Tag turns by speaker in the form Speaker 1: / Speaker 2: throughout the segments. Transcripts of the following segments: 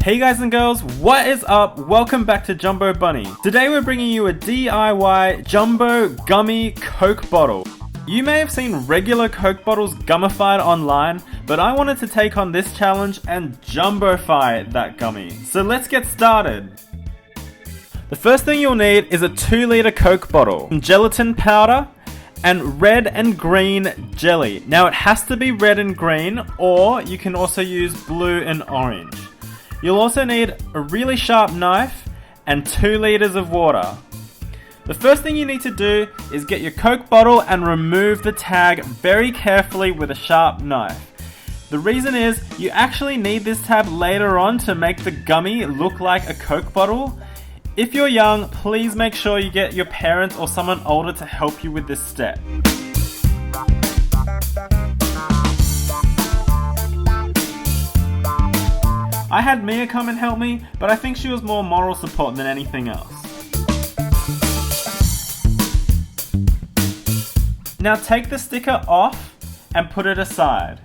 Speaker 1: Hey guys and girls, what is up? Welcome back to Jumbo Bunny. Today we're bringing you a DIY Jumbo Gummy Coke bottle. You may have seen regular Coke bottles gummified online, but I wanted to take on this challenge and jumbofy that gummy. So let's get started. The first thing you'll need is a 2-liter Coke bottle, some gelatin powder, and red and green jelly. Now it has to be red and green, or you can also use blue and orange. You'll also need a really sharp knife and 2 liters of water. The first thing you need to do is get your Coke bottle and remove the tag very carefully with a sharp knife. The reason is you actually need this tab later on to make the gummy look like a Coke bottle. If you're young, please make sure you get your parents or someone older to help you with this step. I had Mia come and help me, but I think she was more moral support than anything else. Now take the sticker off and put it aside.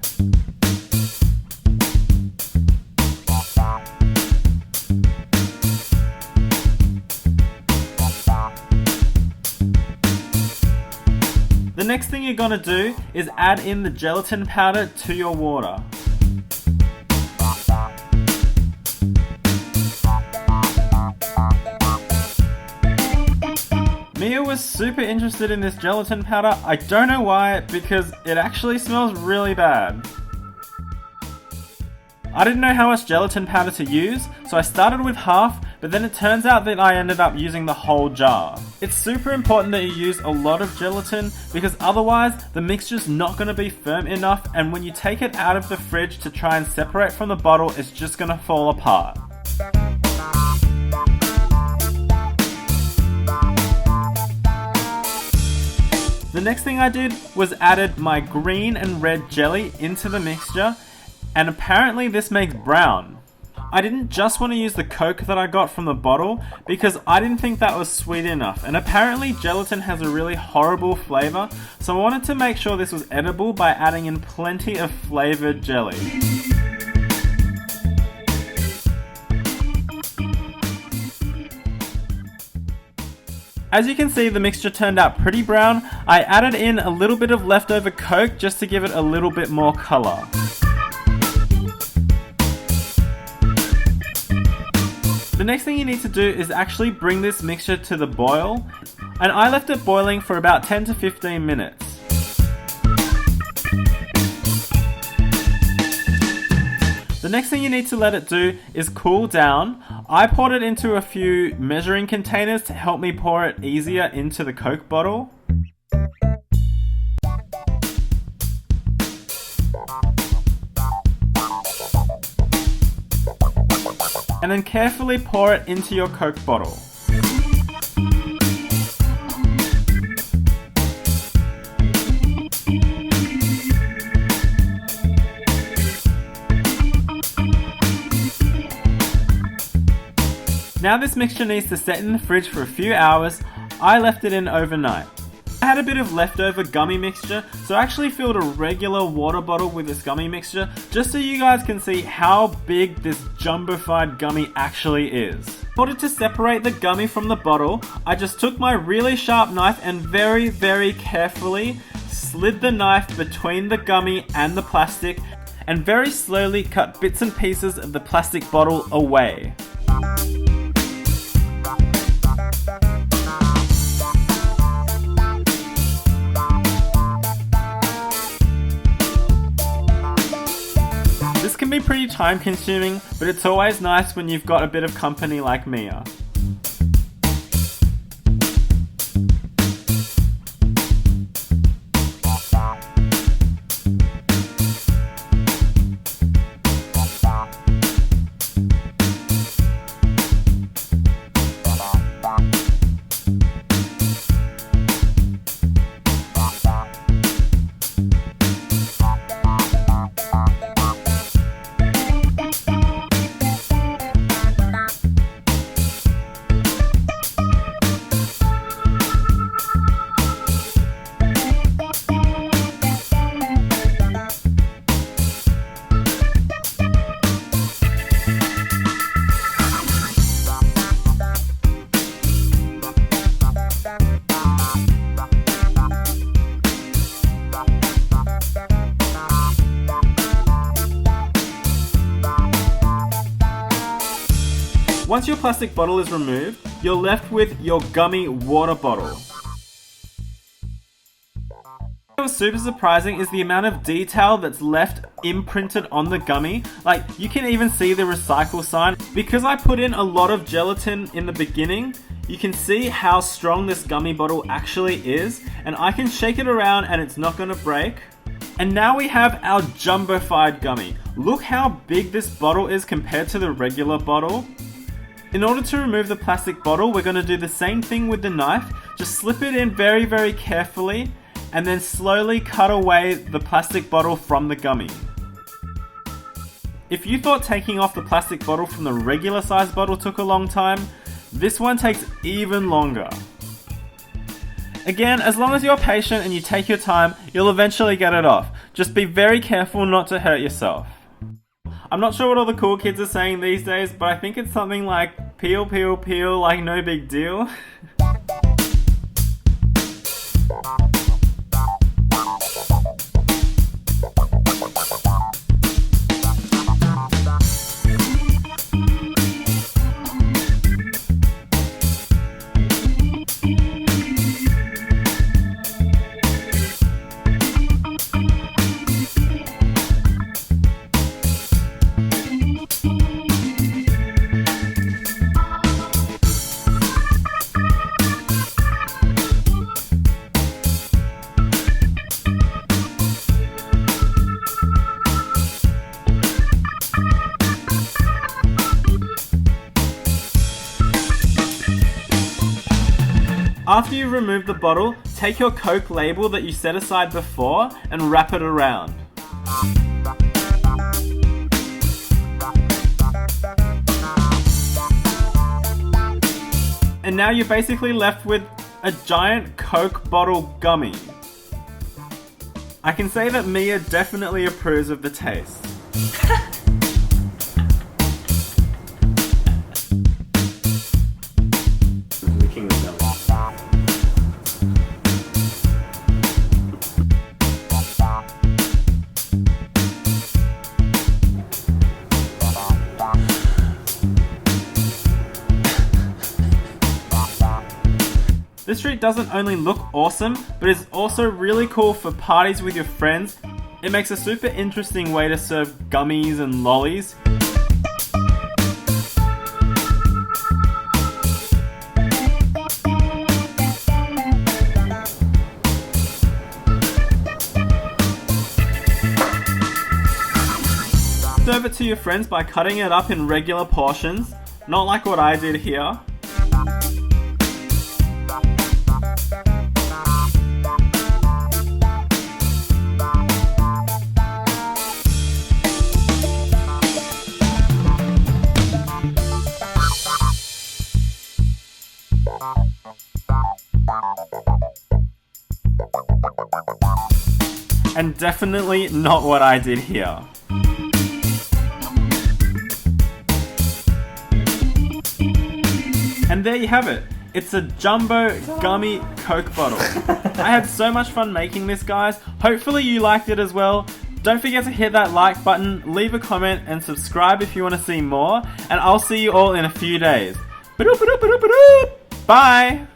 Speaker 1: The next thing you're gonna do is add in the gelatin powder to your water. Mia was super interested in this gelatin powder. I don't know why, because it actually smells really bad. I didn't know how much gelatin powder to use, so I started with half, but then it turns out that I ended up using the whole jar. It's super important that you use a lot of gelatin, because otherwise the mixture's not going to be firm enough, and when you take it out of the fridge to try and separate from the bottle, it's just going to fall apart. The next thing I did was added my green and red jelly into the mixture, and apparently this makes brown. I didn't just want to use the Coke that I got from the bottle because I didn't think that was sweet enough, and apparently gelatin has a really horrible flavor, so I wanted to make sure this was edible by adding in plenty of flavored jelly. As you can see, the mixture turned out pretty brown. I added in a little bit of leftover Coke just to give it a little bit more color. The next thing you need to do is actually bring this mixture to the boil, and I left it boiling for about 10 to 15 minutes. The next thing you need to let it do is cool down. I poured it into a few measuring containers to help me pour it easier into the Coke bottle. And then carefully pour it into your Coke bottle. Now this mixture needs to set in the fridge for a few hours. I left it in overnight. I had a bit of leftover gummy mixture, so I actually filled a regular water bottle with this gummy mixture, just so you guys can see how big this jumbofied gummy actually is. In order to separate the gummy from the bottle, I just took my really sharp knife and very carefully slid the knife between the gummy and the plastic, and very slowly cut bits and pieces of the plastic bottle away. This can be pretty time consuming, but it's always nice when you've got a bit of company like Mia. Once your plastic bottle is removed, you're left with your gummy water bottle. What was super surprising is the amount of detail that's left imprinted on the gummy. Like, you can even see the recycle sign. Because I put in a lot of gelatin in the beginning, you can see how strong this gummy bottle actually is, and I can shake it around and it's not gonna break. And now we have our jumbo-fied gummy. Look how big this bottle is compared to the regular bottle. In order to remove the plastic bottle, we're gonna do the same thing with the knife. Just slip it in very, very carefully, and then slowly cut away the plastic bottle from the gummy. If you thought taking off the plastic bottle from the regular size bottle took a long time, this one takes even longer. Again, as long as you're patient and you take your time, you'll eventually get it off. Just be very careful not to hurt yourself. I'm not sure what all the cool kids are saying these days, but I think it's something like peel, peel, peel, like no big deal. After you remove the bottle, take your Coke label that you set aside before and wrap it around. And now you're basically left with a giant Coke bottle gummy. I can say that Mia definitely approves of the taste. Licking the gum. This treat doesn't only look awesome, but is also really cool for parties with your friends. It makes a super interesting way to serve gummies and lollies. Serve it to your friends by cutting it up in regular portions, not like what I did here. And definitely not what I did here. And there you have it. It's a jumbo gummy Coke bottle. I had so much fun making this, guys. Hopefully you liked it as well. Don't forget to hit that like button, leave a comment, and subscribe if you want to see more. And I'll see you all in a few days. Bye!